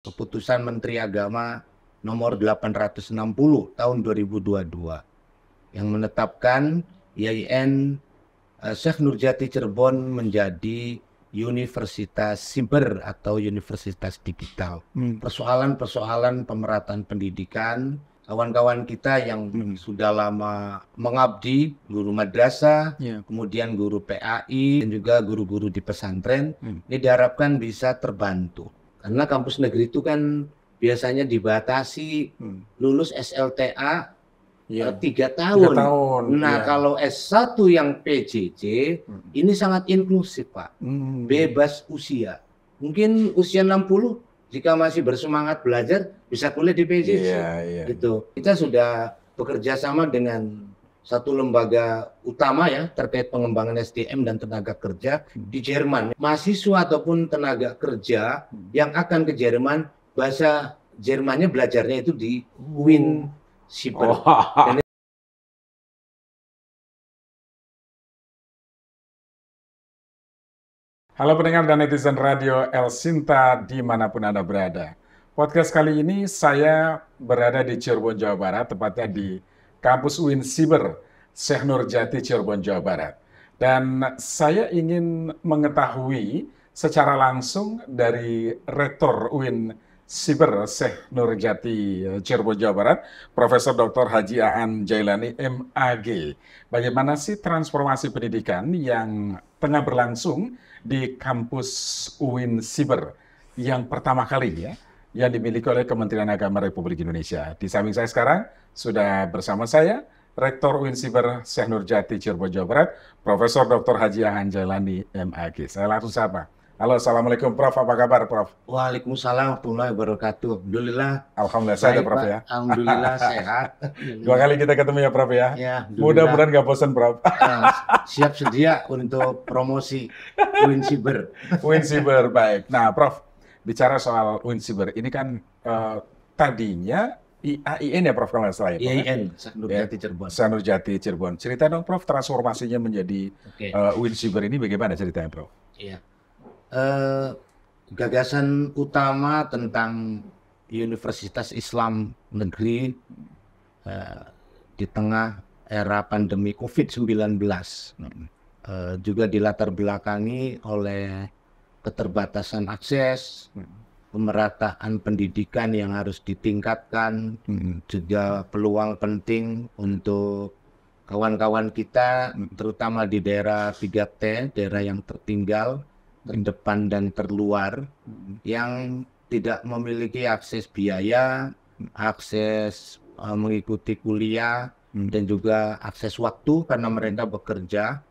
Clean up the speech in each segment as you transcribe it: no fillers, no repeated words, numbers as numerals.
Keputusan Menteri Agama nomor 860 tahun 2022 yang menetapkan IAIN Syekh Nurjati Cirebon menjadi Universitas Siber atau Universitas Digital. Persoalan-persoalan pemerataan pendidikan, kawan-kawan kita yang sudah lama mengabdi, guru madrasah, kemudian guru PAI, dan juga guru-guru di pesantren, ini diharapkan bisa terbantu. Karena kampus negeri itu kan biasanya dibatasi lulus SLTA 3 tahun. Nah, kalau S1 yang PJJ ini sangat inklusif, Pak. Bebas usia. Mungkin usia 60 jika masih bersemangat belajar bisa kuliah di PJJ. Gitu. Kita sudah bekerja sama dengan satu lembaga utama ya terkait pengembangan SDM dan tenaga kerja di Jerman. Mahasiswa ataupun tenaga kerja yang akan ke Jerman, bahasa Jermannya belajarnya itu di UIN Siber. Halo pendengar dan netizen Radio El Sinta dimanapun Anda berada. Podcast kali ini saya berada di Cirebon, Jawa Barat, tepatnya di kampus UIN Siber, Syekh Nurjati, Cirebon, Jawa Barat. Dan saya ingin mengetahui secara langsung dari Rektor UIN Siber, Syekh Nurjati, Cirebon, Jawa Barat, Profesor Dr. Haji Aan Jailani, MAG. Bagaimana sih transformasi pendidikan yang tengah berlangsung di kampus UIN Siber yang pertama kali ya, yang dimiliki oleh Kementerian Agama Republik Indonesia. Di samping saya sekarang sudah bersama saya Rektor UIN Siber Syekh Nurjati Cirebon, Jawa Barat, Profesor Dr. Haji Aan Jailani, MAG. Saya langsung sapa. Halo, Assalamualaikum Prof. Apa kabar Prof? Waalaikumsalam warahmatullahi wabarakatuh. Alhamdulillah. Alhamdulillah sehat ya Prof ya. Alhamdulillah sehat. 2 kali kita ketemu ya Prof ya. Ya, mudah-mudahan nggak bosan Prof. Siap sedia untuk promosi UIN Siber. UIN Siber, baik. Nah Prof, bicara soal UIN Siber, ini kan tadinya IAIN ya Prof, kalau nggak salah ya? IAIN, Syekh Nurjati Cirebon. Syekh Nurjati Cirebon. Cerita dong Prof, transformasinya menjadi UIN Siber ini bagaimana ceritanya Prof? Iya. Gagasan utama tentang Universitas Islam Negeri di tengah era pandemi COVID-19 juga dilatar belakangi oleh keterbatasan akses, pemerataan pendidikan yang harus ditingkatkan, juga peluang penting untuk kawan-kawan kita, terutama di daerah 3T, daerah yang tertinggal, terdepan dan terluar, yang tidak memiliki akses biaya, akses mengikuti kuliah, dan juga akses waktu karena mereka bekerja.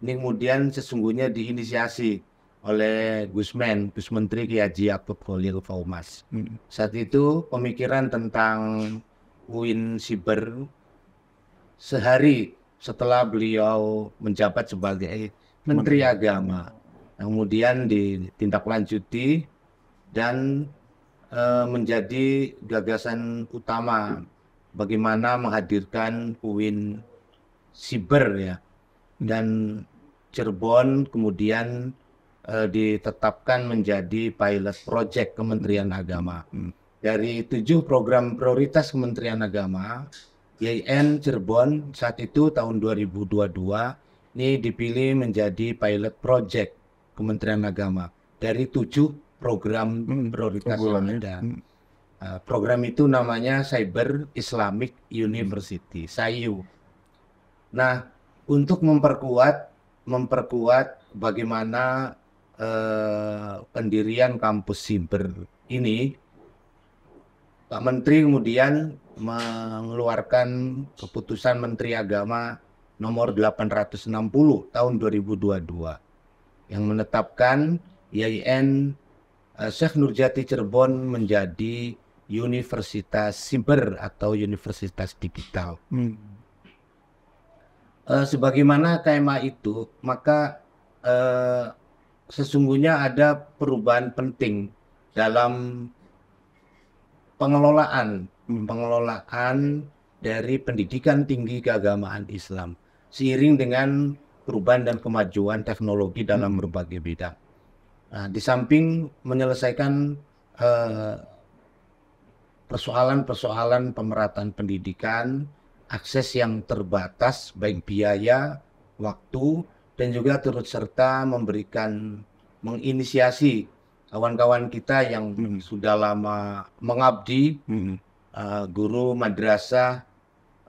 Ini kemudian sesungguhnya diinisiasi oleh Gus Menteri Kiai Haji Ya'qub Khalil Faumas. Saat itu pemikiran tentang UIN Siber sehari setelah beliau menjabat sebagai Menteri Agama. Kemudian ditindaklanjuti dan menjadi gagasan utama bagaimana menghadirkan UIN Siber ya. Dan Cirebon kemudian ditetapkan menjadi pilot project Kementerian Agama. Dari 7 program prioritas Kementerian Agama, IAIN Cirebon saat itu tahun 2022 ini dipilih menjadi pilot project Kementerian Agama dari 7 program prioritas yang ada. Program itu namanya Cyber Islamic University, SIU. Nah, untuk memperkuat bagaimana pendirian kampus siber ini, Pak Menteri kemudian mengeluarkan keputusan Menteri Agama nomor 860 tahun 2022 yang menetapkan IAIN Syekh Nurjati Cirebon menjadi Universitas Siber atau Universitas Digital. Sebagaimana KMA itu, maka sesungguhnya ada perubahan penting dalam pengelolaan dari pendidikan tinggi keagamaan Islam seiring dengan perubahan dan kemajuan teknologi dalam berbagai bidang. Nah, di samping menyelesaikan eh, persoalan-persoalan pemerataan pendidikan, akses yang terbatas baik biaya, waktu, dan juga turut serta menginisiasi kawan-kawan kita yang sudah lama mengabdi, guru madrasah,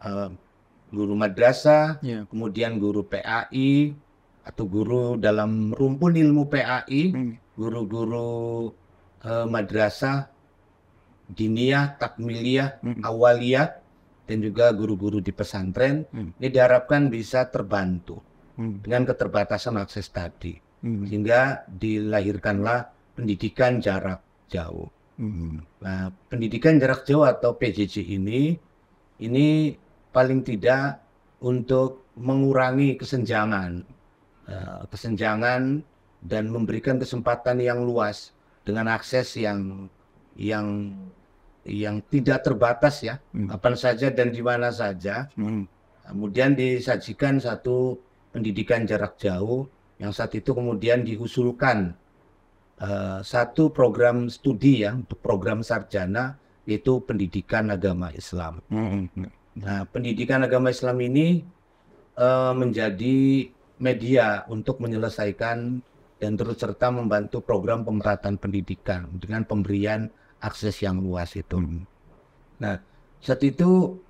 eh, Ya. kemudian guru PAI atau guru dalam rumpun ilmu PAI, guru-guru madrasah diniyah, takmiliyah, awaliyah, dan juga guru-guru di pesantren. Ini diharapkan bisa terbantu dengan keterbatasan akses tadi, sehingga dilahirkanlah pendidikan jarak jauh. Nah, pendidikan jarak jauh atau PJJ ini paling tidak untuk mengurangi kesenjangan dan memberikan kesempatan yang luas dengan akses yang yang tidak terbatas ya, kapan saja dan di mana saja. Kemudian disajikan satu pendidikan jarak jauh yang saat itu kemudian diusulkan satu program studi ya, untuk program sarjana, yaitu pendidikan agama Islam. Nah, pendidikan agama Islam ini menjadi media untuk menyelesaikan dan turut serta membantu program pemerataan pendidikan dengan pemberian akses yang luas itu. Nah, saat itu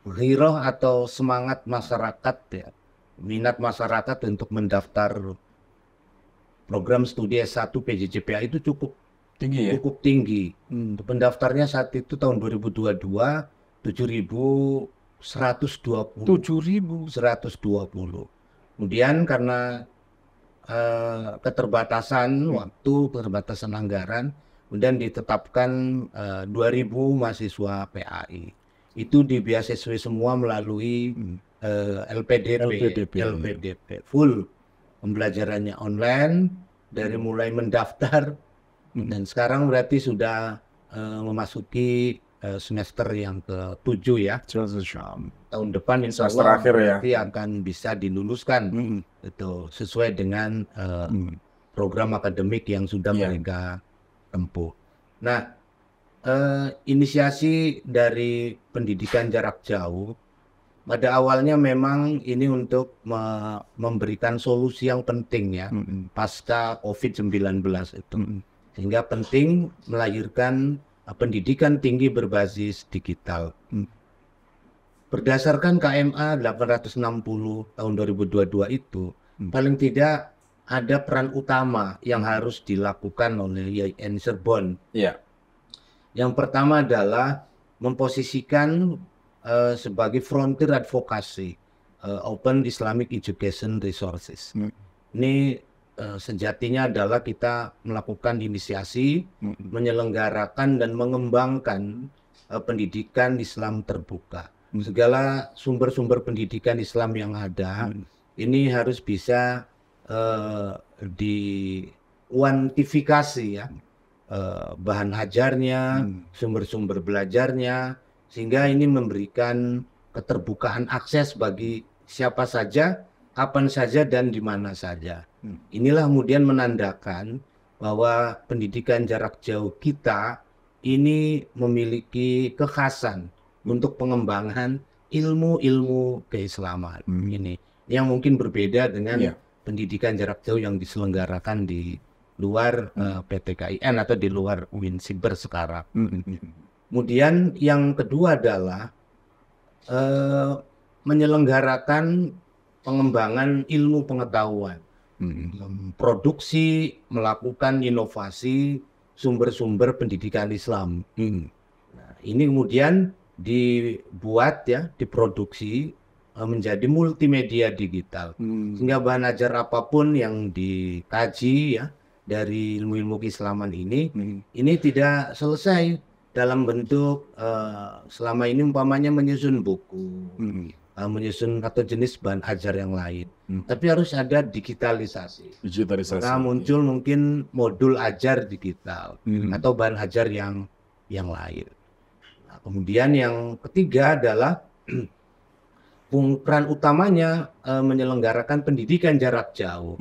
ghiroh atau semangat masyarakat ya, minat masyarakat untuk mendaftar program studi S1 PJJPA itu cukup Tinggi ya? cukup tinggi. Pendaftarnya saat itu tahun 2022 7.120. 7.000. 120. Kemudian karena keterbatasan waktu, keterbatasan anggaran, kemudian ditetapkan 2.000 mahasiswa PAI. Itu dibeasiswi semua melalui LPDP, full pembelajarannya online dari mulai mendaftar dan sekarang berarti sudah memasuki semester yang ke-7 ya. Tahun depan insya Allah berarti akan bisa diluluskan itu sesuai dengan program akademik yang sudah mereka tempuh. Nah, inisiasi dari pendidikan jarak jauh pada awalnya memang ini untuk memberikan solusi yang penting ya pasca COVID-19 itu. Sehingga penting melahirkan pendidikan tinggi berbasis digital. Berdasarkan KMA 860 tahun 2022 itu, paling tidak ada peran utama yang harus dilakukan oleh YIN Cirebon. Yang pertama adalah memposisikan sebagai frontier advokasi Open Islamic Education Resources. Ini sejatinya adalah kita melakukan inisiasi, menyelenggarakan dan mengembangkan pendidikan Islam terbuka. Segala sumber-sumber pendidikan Islam yang ada ini harus bisa dikuantifikasi ya, bahan ajarnya, sumber-sumber belajarnya, sehingga ini memberikan keterbukaan akses bagi siapa saja, kapan saja dan di mana saja. Inilah kemudian menandakan bahwa pendidikan jarak jauh kita ini memiliki kekhasan untuk pengembangan ilmu-ilmu keislaman ini yang mungkin berbeda dengan pendidikan jarak jauh yang diselenggarakan di luar PTKIN atau di luar UIN Siber sekarang. Kemudian yang kedua adalah menyelenggarakan pengembangan ilmu pengetahuan, produksi, melakukan inovasi sumber-sumber pendidikan Islam. Nah, ini kemudian dibuat ya, diproduksi menjadi multimedia digital, sehingga bahan ajar apapun yang dikaji ya dari ilmu-ilmu keislaman ini tidak selesai dalam bentuk selama ini umpamanya menyusun buku, menyusun atau jenis bahan ajar yang lain, tapi harus ada digitalisasi. Nah, muncul mungkin modul ajar digital atau bahan ajar yang lain. Nah, kemudian yang ketiga adalah peran utamanya menyelenggarakan pendidikan jarak jauh.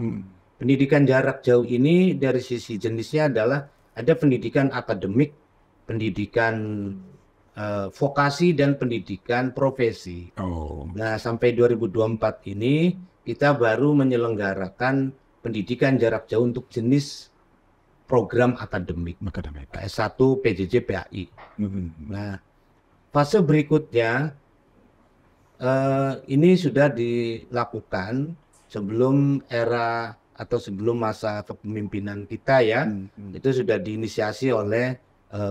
pendidikan jarak jauh ini dari sisi jenisnya adalah ada pendidikan akademik, pendidikan vokasi, dan pendidikan profesi. Oh. Nah, sampai 2024 ini kita baru menyelenggarakan pendidikan jarak jauh untuk jenis program akademik. S1 PJJ PAI. Nah, fase berikutnya ini sudah dilakukan sebelum era atau sebelum masa kepemimpinan kita ya. Itu sudah diinisiasi oleh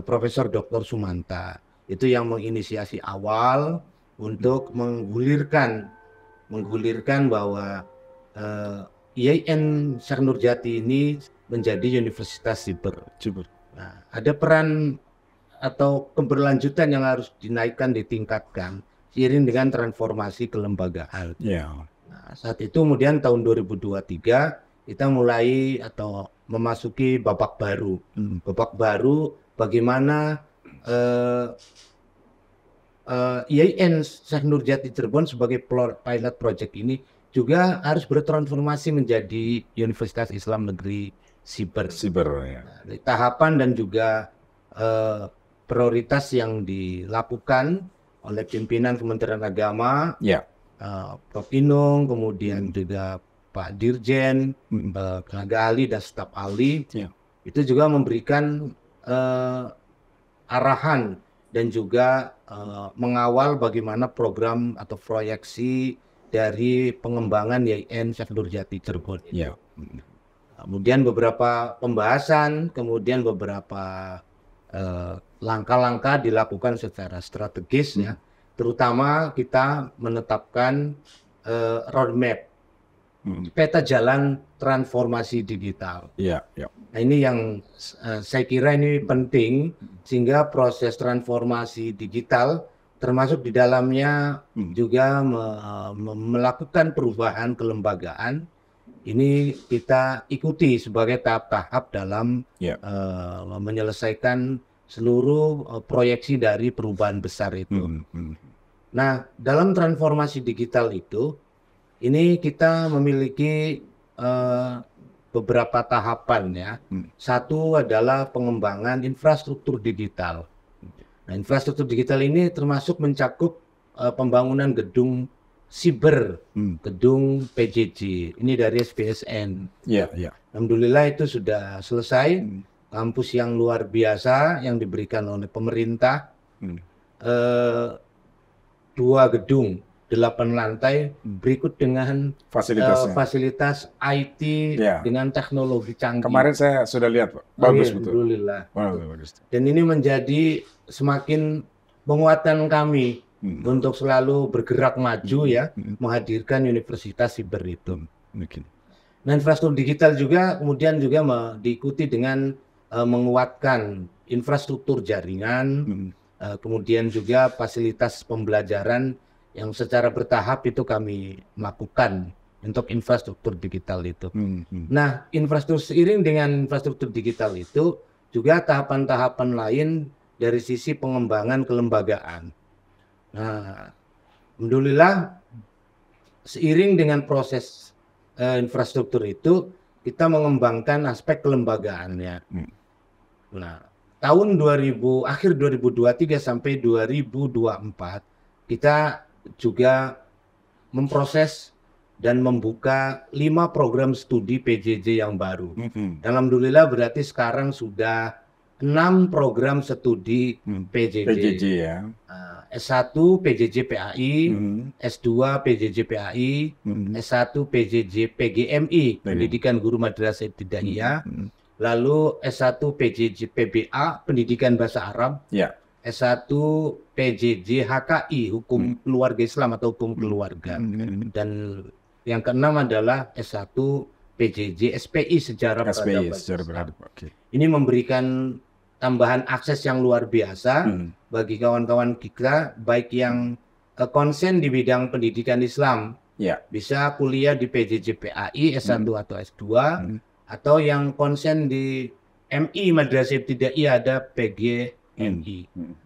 Profesor Dr. Sumanta. Itu yang menginisiasi awal untuk menggulirkan bahwa IAIN Syekh Nurjati ini menjadi universitas siber. Nah, ada peran atau keberlanjutan yang harus dinaikkan, ditingkatkan seiring dengan transformasi kelembagaan. Nah, saat itu kemudian tahun 2023 kita mulai atau memasuki babak baru. Babak baru bagaimana IAIN Syekh Nurjati Cirebon sebagai pilot project ini juga harus bertransformasi menjadi Universitas Islam Negeri Siber. Ya. Nah, tahapan dan juga prioritas yang dilakukan oleh pimpinan Kementerian Agama, Prof. Inung, kemudian juga Pak Dirjen, tenaga ahli dan staf ahli, itu juga memberikan arahan dan juga mengawal bagaimana program atau proyeksi dari pengembangan IAIN Syekh Nurjati Cirebon. Kemudian beberapa pembahasan, kemudian beberapa langkah-langkah dilakukan secara strategis ya. Terutama kita menetapkan roadmap, peta jalan transformasi digital. Nah, ini yang saya kira ini penting sehingga proses transformasi digital termasuk di dalamnya juga melakukan perubahan kelembagaan. Ini kita ikuti sebagai tahap-tahap dalam menyelesaikan seluruh proyeksi dari perubahan besar itu. Nah, dalam transformasi digital itu, ini kita memiliki beberapa tahapan ya. Satu adalah pengembangan infrastruktur digital. Nah, infrastruktur digital ini termasuk mencakup pembangunan gedung siber, gedung PJJ. Ini dari SPSN. Alhamdulillah itu sudah selesai. Kampus yang luar biasa yang diberikan oleh pemerintah. 2 gedung, 8 lantai, berikut dengan fasilitas IT dengan teknologi canggih. Kemarin saya sudah lihat, Pak. Bagus betul. Alhamdulillah. Dan ini menjadi semakin penguatan kami untuk selalu bergerak maju ya, menghadirkan universitas siber itu. Nah, infrastruktur digital juga kemudian juga diikuti dengan menguatkan infrastruktur jaringan, kemudian juga fasilitas pembelajaran yang secara bertahap itu kami lakukan untuk infrastruktur digital itu. Nah, seiring dengan infrastruktur digital itu juga tahapan-tahapan lain dari sisi pengembangan kelembagaan. Nah, alhamdulillah seiring dengan proses infrastruktur itu kita mengembangkan aspek kelembagaannya. Nah, akhir 2023 sampai 2024 kita juga memproses dan membuka 5 program studi PJJ yang baru. Alhamdulillah berarti sekarang sudah 6 program studi PJJ ya. S1 PJJ PAI, S2 PJJ PAI, S1 PJJ PGMI, Pendidikan Guru Madrasah Ibtidaiyah, lalu S1 PJJ PBA, Pendidikan Bahasa Arab, S1 PJJ HKI, Hukum Keluarga Islam atau Hukum Keluarga, dan yang keenam adalah S1 PJJ SPI, Sejarah Peradaban. Ini memberikan tambahan akses yang luar biasa bagi kawan-kawan kita, baik yang konsen di bidang pendidikan Islam, bisa kuliah di PJJ PAI S1 atau S2, atau yang konsen di MI Madrasah Ibtidaiyah ada PGMI,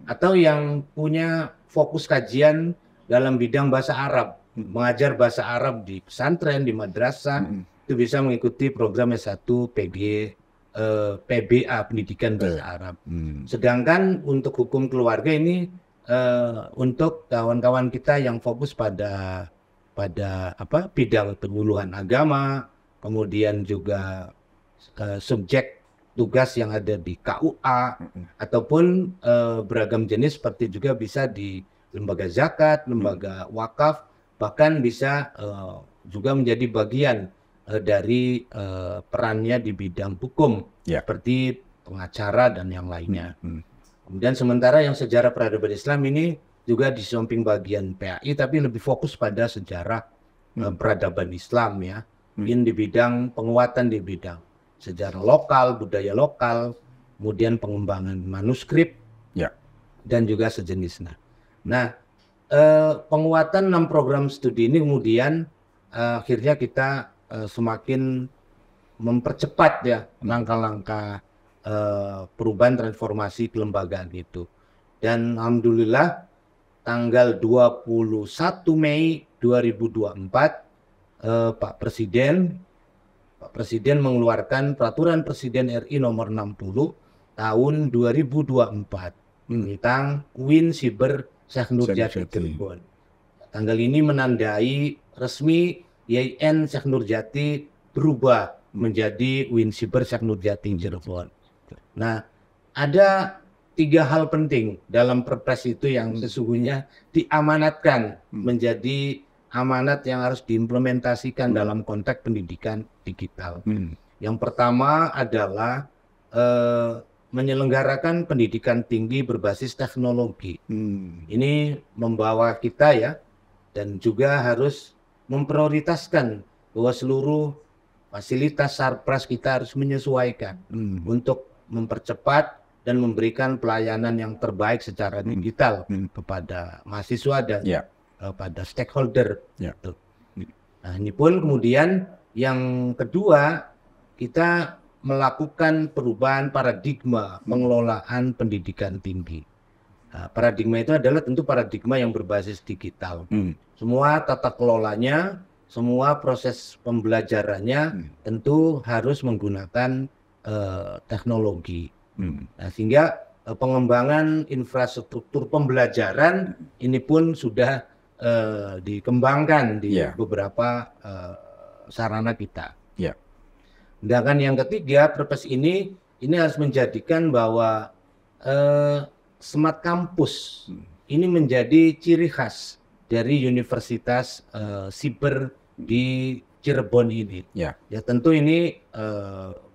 atau yang punya fokus kajian dalam bidang bahasa Arab, mengajar bahasa Arab di pesantren, di madrasah, itu bisa mengikuti program S1 PBA Pendidikan Bahasa Arab. Sedangkan untuk hukum keluarga ini untuk kawan-kawan kita yang fokus pada bidang penyuluhan agama, kemudian juga subjek tugas yang ada di KUA ataupun beragam jenis seperti juga bisa di lembaga zakat, lembaga wakaf, bahkan bisa juga menjadi bagian dari perannya di bidang hukum seperti pengacara dan yang lainnya. Kemudian sementara yang sejarah peradaban Islam ini juga di samping bagian PAI tapi lebih fokus pada sejarah peradaban Islam ya. Mungkin di bidang penguatan di bidang sejarah lokal, budaya lokal, kemudian pengembangan manuskrip dan juga sejenisnya. Nah, penguatan 6 program studi ini kemudian akhirnya kita semakin mempercepat ya langkah-langkah perubahan transformasi kelembagaan itu. Dan alhamdulillah tanggal 21 Mei 2024 Pak Presiden mengeluarkan Peraturan Presiden RI nomor 60 tahun 2024 tentang UIN Siber Syekh Nurjati Cirebon. Tanggal ini menandai resmi YIN Syekh Nurjati berubah menjadi UIN Siber Syekh Nurjati Cirebon. Nah, ada 3 hal penting dalam Perpres itu yang sesungguhnya diamanatkan menjadi amanat yang harus diimplementasikan dalam konteks pendidikan digital. Yang pertama adalah menyelenggarakan pendidikan tinggi berbasis teknologi. Ini membawa kita ya, dan juga harus memprioritaskan bahwa seluruh fasilitas sarpras kita harus menyesuaikan untuk mempercepat dan memberikan pelayanan yang terbaik secara digital kepada mahasiswa dan pada stakeholder. Nah, ini pun kemudian yang kedua, kita melakukan perubahan paradigma pengelolaan pendidikan tinggi. Nah, paradigma itu adalah tentu paradigma yang berbasis digital. Semua tata kelolanya, semua proses pembelajarannya tentu harus menggunakan teknologi. Nah, sehingga pengembangan infrastruktur pembelajaran ini pun sudah dikembangkan di beberapa sarana kita. Sedangkan yang ketiga, Perpres ini harus menjadikan bahwa Smart Campus ini menjadi ciri khas dari Universitas Siber di Cirebon ini. Ya tentu ini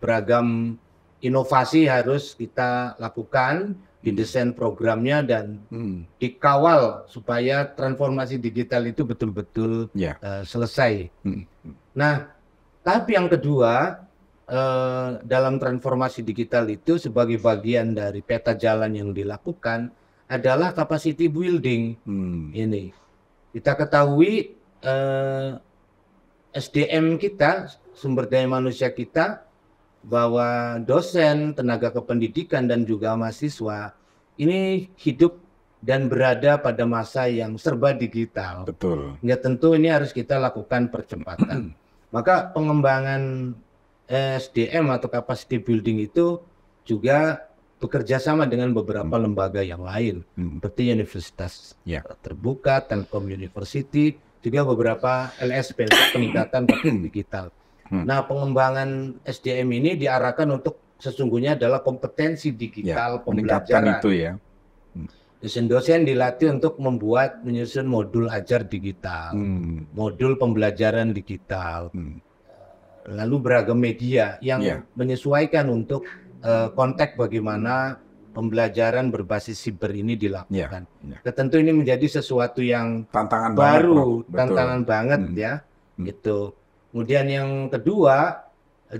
beragam inovasi harus kita lakukan, didesain programnya dan dikawal supaya transformasi digital itu betul-betul selesai. Nah, tapi yang kedua, dalam transformasi digital itu sebagai bagian dari peta jalan yang dilakukan adalah capacity building. Ini kita ketahui SDM kita, sumber daya manusia kita, bahwa dosen, tenaga kependidikan dan juga mahasiswa ini hidup dan berada pada masa yang serba digital. Betul. Ya tentu ini harus kita lakukan percepatan. Maka pengembangan SDM atau capacity building itu juga bekerja sama dengan beberapa lembaga yang lain, seperti Universitas Terbuka, Telkom University, juga beberapa LSP, peningkatan kompetensi digital. Nah, pengembangan SDM ini diarahkan untuk sesungguhnya adalah kompetensi digital pembelajaran. Itu ya. Dosen-dosen dilatih untuk menyusun modul ajar digital, modul pembelajaran digital, lalu beragam media yang menyesuaikan untuk konteks bagaimana pembelajaran berbasis siber ini dilakukan. Tentu ini menjadi sesuatu yang tantangan baru, banget, tantangan banget ya. Gitu. Kemudian yang kedua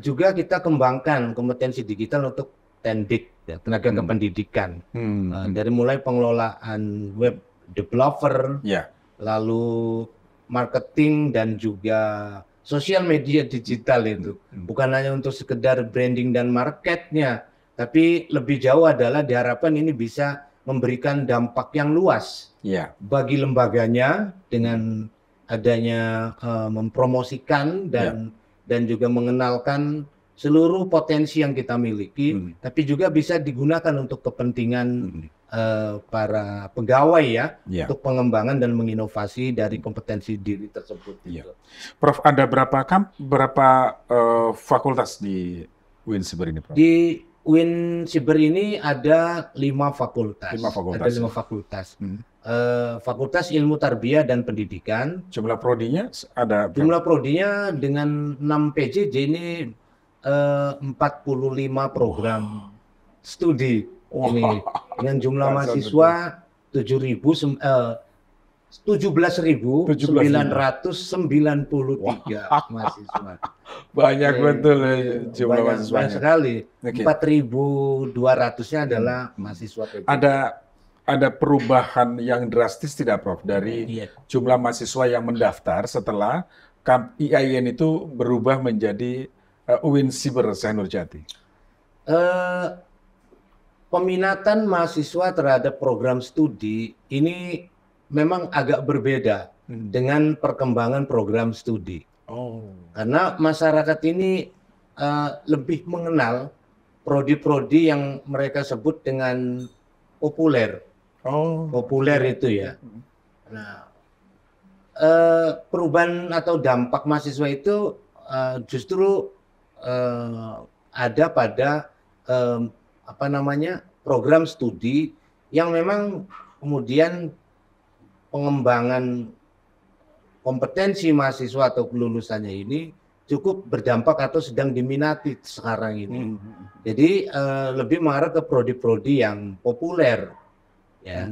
juga kita kembangkan kompetensi digital untuk TENDIK, ya, tenaga kependidikan, dari mulai pengelolaan web developer, lalu marketing dan juga sosial media digital itu. Bukan hanya untuk sekedar branding dan marketnya, tapi lebih jauh adalah diharapkan ini bisa memberikan dampak yang luas bagi lembaganya dengan adanya mempromosikan dan dan juga mengenalkan seluruh potensi yang kita miliki, tapi juga bisa digunakan untuk kepentingan para pegawai ya, untuk pengembangan dan menginovasi dari kompetensi diri tersebut. Gitu. Prof, ada berapa fakultas di UIN Siber ini, Prof? Di UIN Siber ini ada 5 fakultas. Ada 5 fakultas. Fakultas Ilmu Tarbiyah dan Pendidikan. Jumlah prodinya ada? Jumlah prodinya dengan 6 PJJ ini 45 program studi. Ini dengan jumlah mahasiswa 17.993 mahasiswa. Banyak betul jumlah mahasiswa. Banyak sekali. 4.200-nya adalah mahasiswa PJJ. Ada perubahan yang drastis tidak, Prof, dari jumlah mahasiswa yang mendaftar setelah IAIN itu berubah menjadi UIN Siber Syekh Nurjati? Peminatan mahasiswa terhadap program studi ini memang agak berbeda dengan perkembangan program studi. Karena masyarakat ini lebih mengenal prodi-prodi yang mereka sebut dengan populer. Populer itu ya. Nah, perubahan atau dampak mahasiswa itu justru ada pada program studi yang memang kemudian pengembangan kompetensi mahasiswa atau kelulusannya ini cukup berdampak atau sedang diminati sekarang ini. Jadi lebih mengarah ke prodi-prodi yang populer, ya.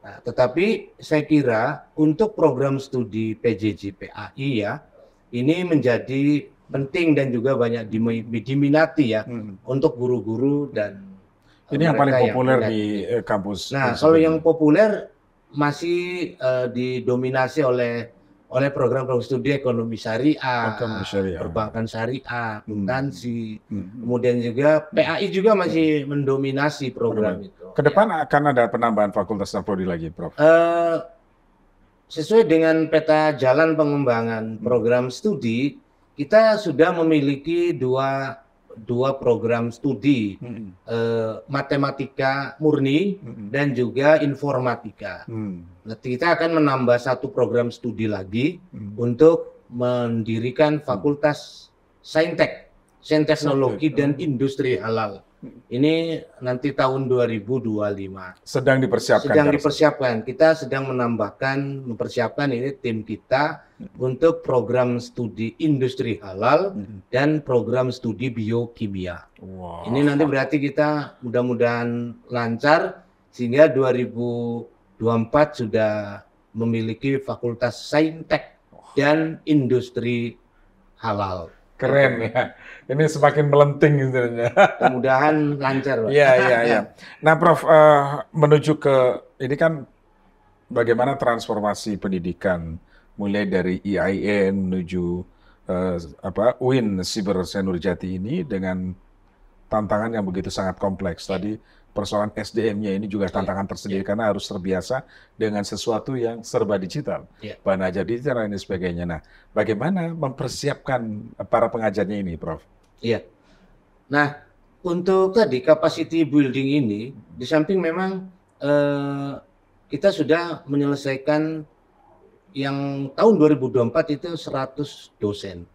Nah, tetapi saya kira untuk program studi PJJ PAI ya, ini menjadi penting dan juga banyak diminati ya untuk guru-guru dan ini yang paling populer di kampus. Nah, kalau yang populer masih didominasi oleh program-program studi ekonomi syariah, perbankan syariah, akuntansi, kemudian juga PAI juga masih mendominasi program itu. Ke depan akan ada penambahan fakultas dan prodi lagi, Prof? Sesuai dengan peta jalan pengembangan program studi, kita sudah memiliki dua program studi, matematika murni dan juga informatika. Nanti kita akan menambah 1 program studi lagi untuk mendirikan fakultas Saintek, Sains Teknologi dan Industri Halal. Ini nanti tahun 2025. Sedang dipersiapkan. Sedang dipersiapkan. Kita sedang mempersiapkan ini tim kita untuk program studi industri halal dan program studi biokimia. Ini nanti berarti kita mudah-mudahan lancar sehingga 2024 sudah memiliki fakultas Saintek dan industri halal. Keren ya. Ini semakin melenting gitu. Mudah-mudahan lancar, Pak. Iya. Nah, Prof, menuju ke ini kan bagaimana transformasi pendidikan mulai dari IAIN menuju UIN Siber Syekh Nurjati ini dengan tantangan yang begitu sangat kompleks. Tadi persoalan SDM-nya ini juga tantangan tersendiri karena harus terbiasa dengan sesuatu yang serba digital, bahan ajar digital dan sebagainya. Nah, bagaimana mempersiapkan para pengajarnya ini, Prof? Iya. Nah, untuk tadi capacity building ini, di samping memang kita sudah menyelesaikan yang tahun 2024 itu 100 dosen.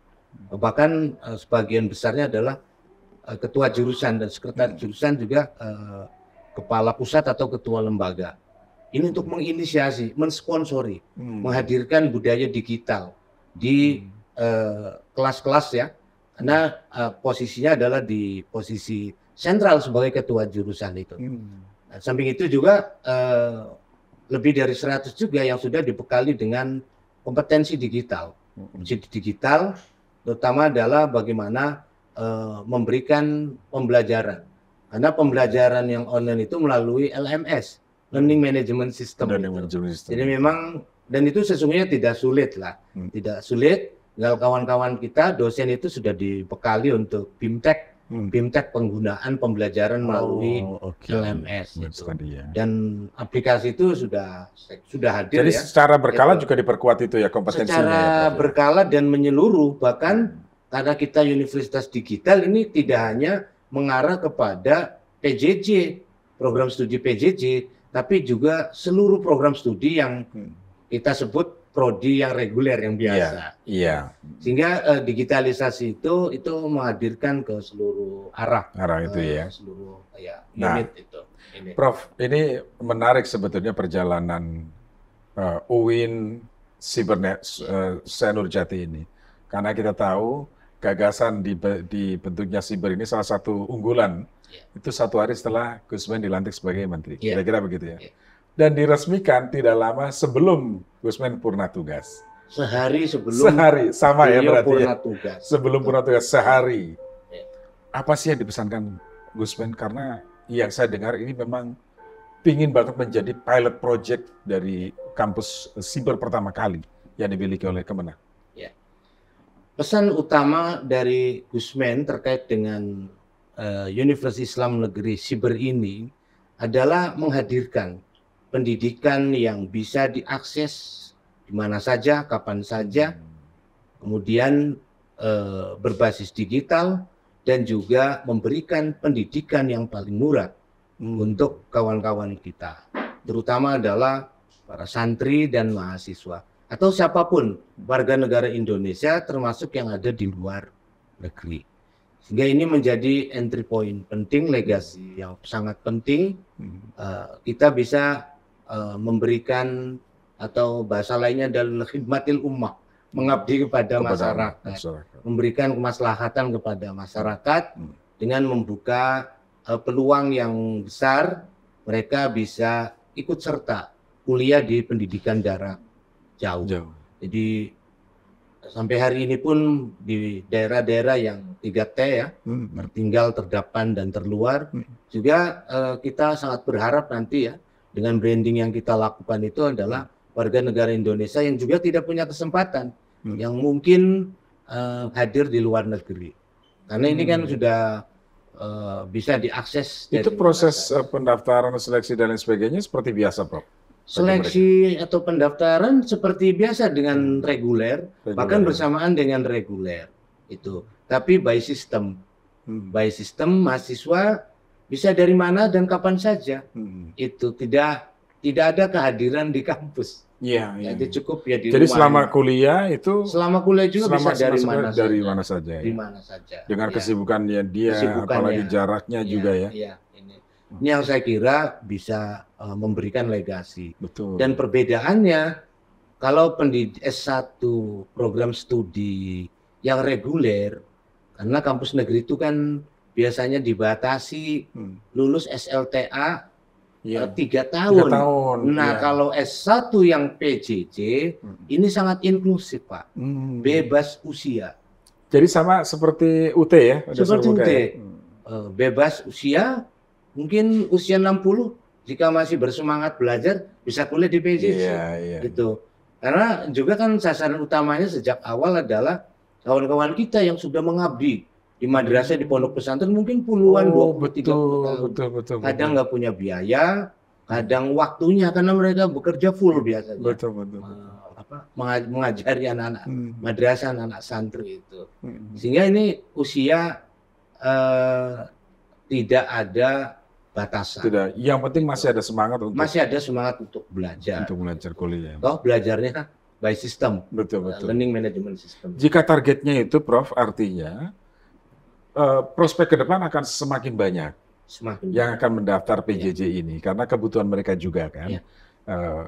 Bahkan sebagian besarnya adalah ketua jurusan dan sekretaris jurusan juga kepala pusat atau ketua lembaga. Ini untuk menginisiasi, mensponsori, menghadirkan budaya digital di kelas-kelas ya. Karena posisinya adalah di posisi sentral sebagai ketua jurusan itu. Nah, samping itu juga lebih dari 100 juga yang sudah dibekali dengan kompetensi digital. Kompetensi digital terutama adalah bagaimana memberikan pembelajaran. Karena pembelajaran yang online itu melalui LMS, Learning Management System. Jadi memang, dan itu sesungguhnya tidak sulit lah. Tidak sulit, tinggal kawan-kawan kita, dosen itu sudah dibekali untuk BIMTEK penggunaan pembelajaran melalui LMS. Dan aplikasi itu sudah hadir. Jadi secara berkala juga diperkuat itu ya kompetensinya. Secara berkala dan menyeluruh, bahkan karena kita universitas digital ini tidak hanya mengarah kepada PJJ, program studi PJJ, tapi juga seluruh program studi yang kita sebut prodi yang reguler, yang biasa. Iya. Sehingga digitalisasi itu menghadirkan ke seluruh arah. Itu ya. Seluruh Nah, unit itu. Ini. Prof, ini menarik sebetulnya perjalanan UIN Senurjati ini. Karena kita tahu gagasan dibentuknya Siber ini salah satu unggulan. Itu 1 hari setelah Gusmen dilantik sebagai menteri. Kira-kira begitu ya. Dan diresmikan tidak lama sebelum Gusmen purna tugas. Sehari sebelum. Sehari, sama ya berarti purna ya. Tugas. Sebelum purna tugas, sehari. Apa sih yang dipesankan Gusmen? Karena yang saya dengar ini memang pingin banget menjadi pilot project dari kampus Siber pertama kali yang dimiliki oleh Kemenang. Ya. Pesan utama dari Gusmen terkait dengan Universitas Islam Negeri Siber ini adalah menghadirkan pendidikan yang bisa diakses di mana saja, kapan saja, kemudian berbasis digital, dan juga memberikan pendidikan yang paling murah untuk kawan-kawan kita, terutama adalah para santri dan mahasiswa, atau siapapun warga negara Indonesia termasuk yang ada di luar negeri. Sehingga ini menjadi entry point penting, legasi yang sangat penting. Kita bisa memberikan, atau bahasa lainnya adalah khidmatil ummah, mengabdi kepada masyarakat, memberikan kemaslahatan kepada masyarakat dengan membuka peluang yang besar mereka bisa ikut serta kuliah di pendidikan jarak jauh. Jadi sampai hari ini pun di daerah-daerah yang 3T ya, tertinggal, terdepan, dan terluar, juga kita sangat berharap nanti ya, dengan branding yang kita lakukan itu adalah warga negara Indonesia yang juga tidak punya kesempatan, yang mungkin hadir di luar negeri. Karena ini kan sudah bisa diakses. Itu proses pendaftaran, seleksi, dan lain sebagainya seperti biasa, Prof? Seleksi atau pendaftaran seperti biasa dengan reguler, bahkan bersamaan dengan reguler itu. Tapi by system, mahasiswa bisa dari mana dan kapan saja. Itu tidak ada kehadiran di kampus. Jadi cukup ya di Jadi rumah. selama kuliah itu, selama kuliah juga bisa dari mana saja. Di mana saja. Dengan kesibukannya dia, apalagi jaraknya juga ya. Ini yang saya kira bisa memberikan legasi. Betul. Dan perbedaannya, kalau S1 program studi yang reguler, karena kampus negeri itu kan biasanya dibatasi lulus SLTA 3 tahun. Nah, kalau S1 yang PJJ, ini sangat inklusif, Pak. Bebas usia. Jadi sama seperti UT ya? Seperti UT. Bebas usia, mungkin usia 60, jika masih bersemangat belajar, bisa kuliah di PJJ. Gitu. Karena juga kan sasaran utamanya sejak awal adalah kawan-kawan kita yang sudah mengabdi di madrasah, di pondok pesantren, mungkin puluhan, 20-30 tahun. Betul. Kadang nggak punya biaya, kadang waktunya, karena mereka bekerja full biasanya. Betul. Mengajari anak-anak madrasah, anak santri itu. Sehingga ini usia tidak ada batasan. Tidak. Yang penting masih ada semangat untuk belajar. Untuk belajar kuliah. Toh belajarnya by system. Betul. Learning management system. Jika targetnya itu, Prof, artinya prospek ke depan akan semakin banyak yang akan mendaftar PJJ ini, karena kebutuhan mereka juga kan.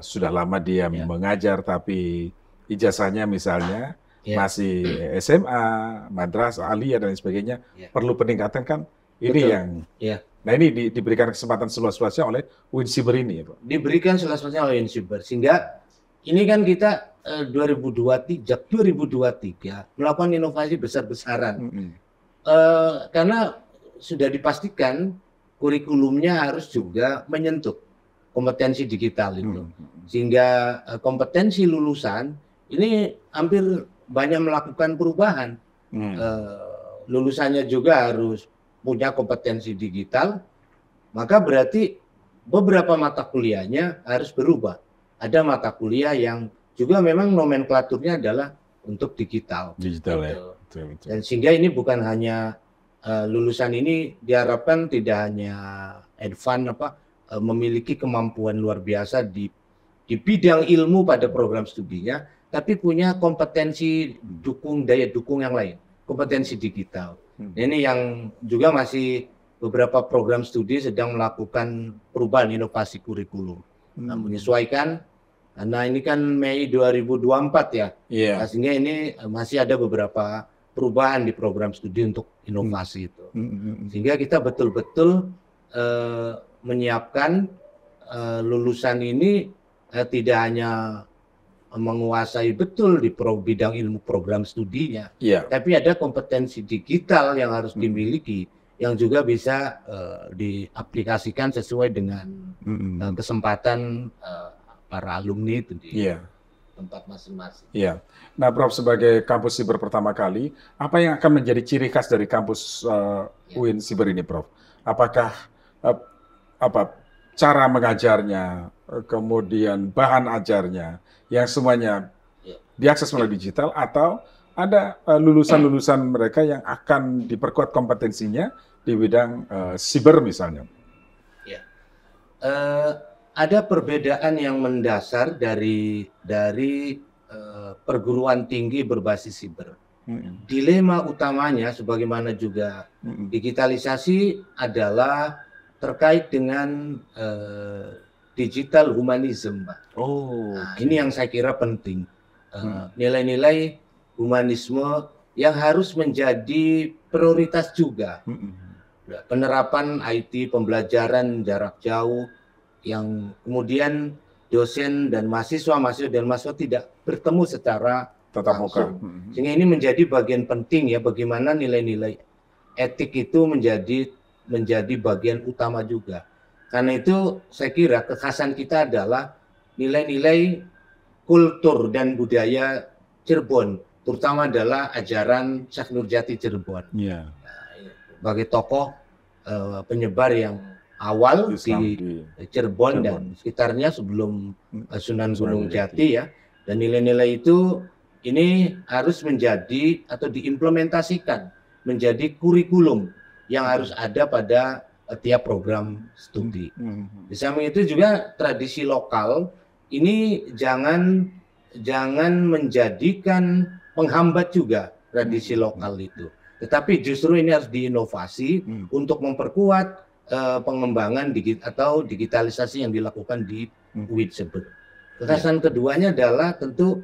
Sudah lama dia mengajar, tapi ijazahnya misalnya masih SMA, madrasah, aliyah, dan sebagainya, perlu peningkatan kan. Ini yang. Nah, ini diberikan kesempatan seluas-luasnya oleh UIN Siber ini ya, Pak? Diberikan seluas-luasnya oleh UIN Siber, sehingga ini kan kita 2023 melakukan inovasi besar-besaran. Karena sudah dipastikan kurikulumnya harus juga menyentuh kompetensi digital itu. Sehingga kompetensi lulusan ini hampir banyak melakukan perubahan. Lulusannya juga harus punya kompetensi digital, maka berarti beberapa mata kuliahnya harus berubah. Ada mata kuliah yang juga memang nomenklaturnya adalah untuk digital. Ya. betul, betul. Dan sehingga ini bukan hanya lulusan ini diharapkan tidak hanya memiliki kemampuan luar biasa di bidang ilmu pada program studinya, tapi punya kompetensi daya dukung yang lain, kompetensi digital. Ini yang juga masih beberapa program studi sedang melakukan perubahan inovasi kurikulum, menyesuaikan. Nah ini kan Mei 2024 ya, Yeah. sehingga ini masih ada beberapa perubahan di program studi untuk inovasi itu. Sehingga kita betul-betul menyiapkan lulusan ini tidak hanya menguasai betul di bidang ilmu program studinya, tapi ada kompetensi digital yang harus dimiliki, yang juga bisa diaplikasikan sesuai dengan kesempatan para alumni itu di tempat masing-masing. Iya. Nah, Prof, sebagai kampus siber pertama kali, apa yang akan menjadi ciri khas dari kampus UIN Siber ini, Prof? Apakah cara mengajarnya, kemudian bahan ajarnya, yang semuanya diakses melalui digital, atau ada lulusan-lulusan mereka yang akan diperkuat kompetensinya di bidang siber misalnya? Ya. Ada perbedaan yang mendasar dari perguruan tinggi berbasis siber. Dilema utamanya, sebagaimana juga digitalisasi, adalah terkait dengan digital humanism, Pak. Ini yang saya kira penting. Nilai-nilai humanisme yang harus menjadi prioritas juga. Penerapan IT, pembelajaran jarak jauh, yang kemudian dosen dan mahasiswa tidak bertemu secara tatap muka. Sehingga ini menjadi bagian penting ya, bagaimana nilai-nilai etik itu menjadi bagian utama juga. Karena itu saya kira kekhasan kita adalah nilai-nilai kultur dan budaya Cirebon, terutama adalah ajaran Syekh Nurjati Cirebon. Sebagai tokoh penyebar yang awal di Cirebon dan sekitarnya sebelum Sunan Gunung Jati ya. Dan nilai-nilai itu ini harus menjadi atau diimplementasikan menjadi kurikulum yang harus ada pada tiap program studi. Di samping itu juga tradisi lokal ini jangan menjadikan penghambat juga tradisi lokal itu. Tetapi justru ini harus diinovasi untuk memperkuat pengembangan atau digitalisasi yang dilakukan di UIN Siber. Kekhasan keduanya adalah tentu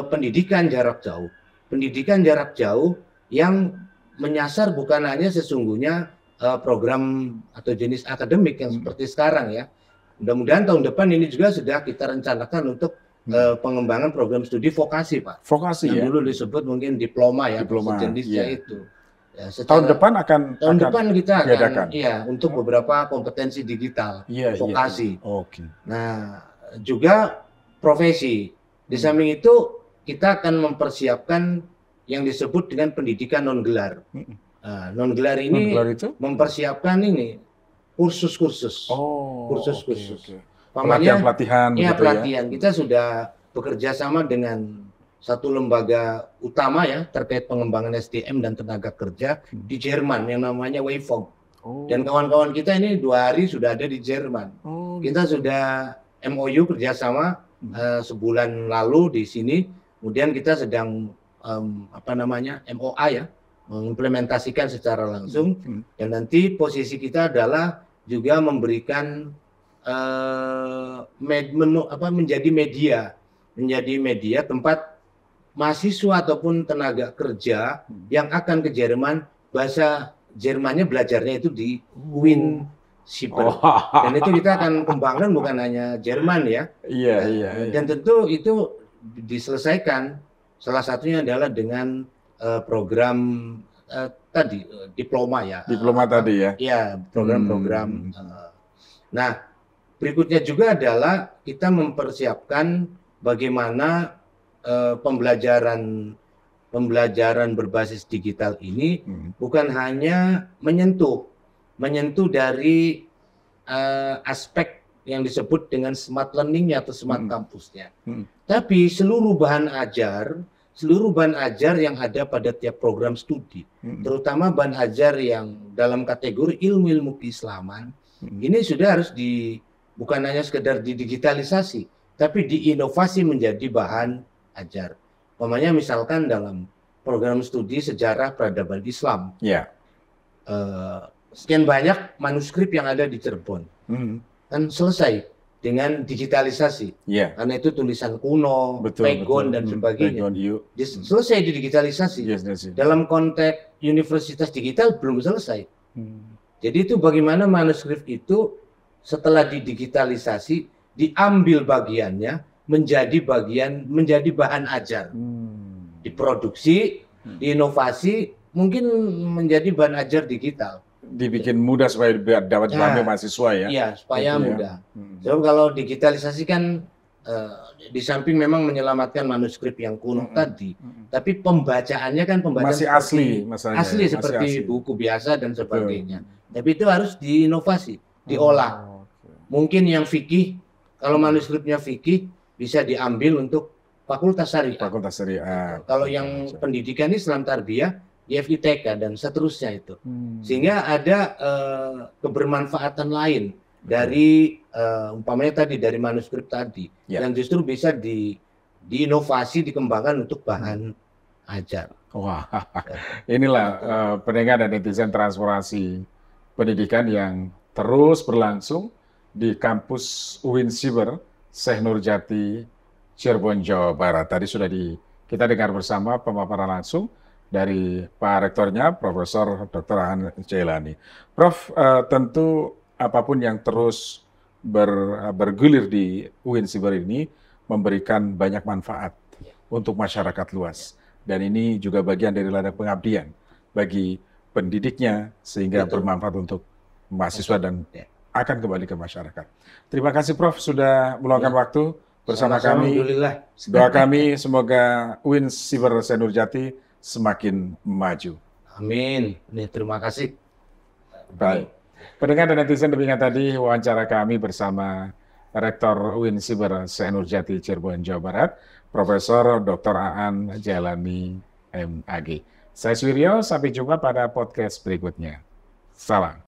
pendidikan jarak jauh. Pendidikan jarak jauh yang menyasar bukan hanya sesungguhnya program atau jenis akademik yang seperti sekarang ya. Mudah-mudahan tahun depan ini juga sudah kita rencanakan untuk pengembangan program studi vokasi, Pak. Vokasi yang dulu disebut mungkin diploma ya, jenisnya itu. Ya, tahun depan depan kita akan untuk beberapa kompetensi digital vokasi. Nah, juga profesi. Di samping itu kita akan mempersiapkan yang disebut dengan pendidikan non gelar. Non gelar ini mempersiapkan ini kursus-kursus. Pelatihan-pelatihan. Ya, pelatihan. Kita sudah bekerja sama dengan satu lembaga utama ya terkait pengembangan SDM dan tenaga kerja di Jerman yang namanya Wayfong. Dan kawan-kawan kita ini 2 hari sudah ada di Jerman. Kita sudah MOU kerjasama sebulan lalu di sini. Kemudian kita sedang MOA ya, mengimplementasikan secara langsung. Dan nanti posisi kita adalah juga memberikan menjadi media tempat mahasiswa ataupun tenaga kerja yang akan ke Jerman, bahasa Jermannya belajarnya itu di UIN Siber. Dan itu kita akan kembangkan bukan hanya Jerman ya. Dan tentu itu diselesaikan salah satunya adalah dengan program tadi diploma ya. Diploma tadi ya. Iya, program-program. Nah, berikutnya juga adalah kita mempersiapkan bagaimana pembelajaran berbasis digital ini bukan hanya menyentuh dari aspek yang disebut dengan smart learning atau smart campusnya, tapi seluruh bahan ajar, seluruh bahan ajar yang ada pada tiap program studi, terutama bahan ajar yang dalam kategori ilmu-ilmu keislaman, ini sudah harus bukan hanya sekedar didigitalisasi, tapi diinovasi menjadi bahan ajar. Umpamanya misalkan dalam program studi sejarah peradaban Islam, sekian banyak manuskrip yang ada di Cirebon, kan selesai dengan digitalisasi, karena itu tulisan kuno, pegon dan sebagainya, selesai didigitalisasi. Dalam konteks universitas digital belum selesai. Jadi itu bagaimana manuskrip itu setelah didigitalisasi diambil bagiannya menjadi bahan ajar, diproduksi, diinovasi, mungkin menjadi bahan ajar digital. Dibikin mudah supaya dapat dipahami mahasiswa ya. Iya, supaya mudah. So, kalau digitalisasi kan di samping memang menyelamatkan manuskrip yang kuno tadi, tapi pembacaannya kan masih asli, seperti buku biasa dan sebagainya. Tapi itu harus diinovasi, diolah. Mungkin yang fikih, kalau manuskripnya fikih bisa diambil untuk fakultas syariah. Kalau yang pendidikan Islam tarbiyah, IFITK dan seterusnya itu, sehingga ada kebermanfaatan lain dari umpamanya tadi dari manuskrip tadi, yang justru bisa diinovasi, dikembangkan untuk bahan ajar. Wah, inilah pendengar dan netizen transformasi pendidikan yang terus berlangsung di kampus UIN Siber Syekh Nurjati Cirebon, Jawa Barat. Tadi sudah kita dengar bersama pemaparan langsung dari Pak Rektornya, Profesor Dr. Aan Jailani. Prof, tentu apapun yang terus bergulir di UIN Siber ini memberikan banyak manfaat untuk masyarakat luas. Dan ini juga bagian dari ladang pengabdian bagi pendidiknya sehingga bermanfaat untuk mahasiswa dan akan kembali ke masyarakat. Terima kasih Prof sudah meluangkan waktu bersama kami. Doa kami semoga UIN Siber Syekh Nurjati semakin maju. Amin. Terima kasih. Baik. Pendengar dan netizen, demikian tadi wawancara kami bersama Rektor UIN Siber Syekh Nurjati Cirebon, Jawa Barat, Profesor Dr. Aan Jailani MAG. Saya Suwiryo, sampai jumpa pada podcast berikutnya. Salam.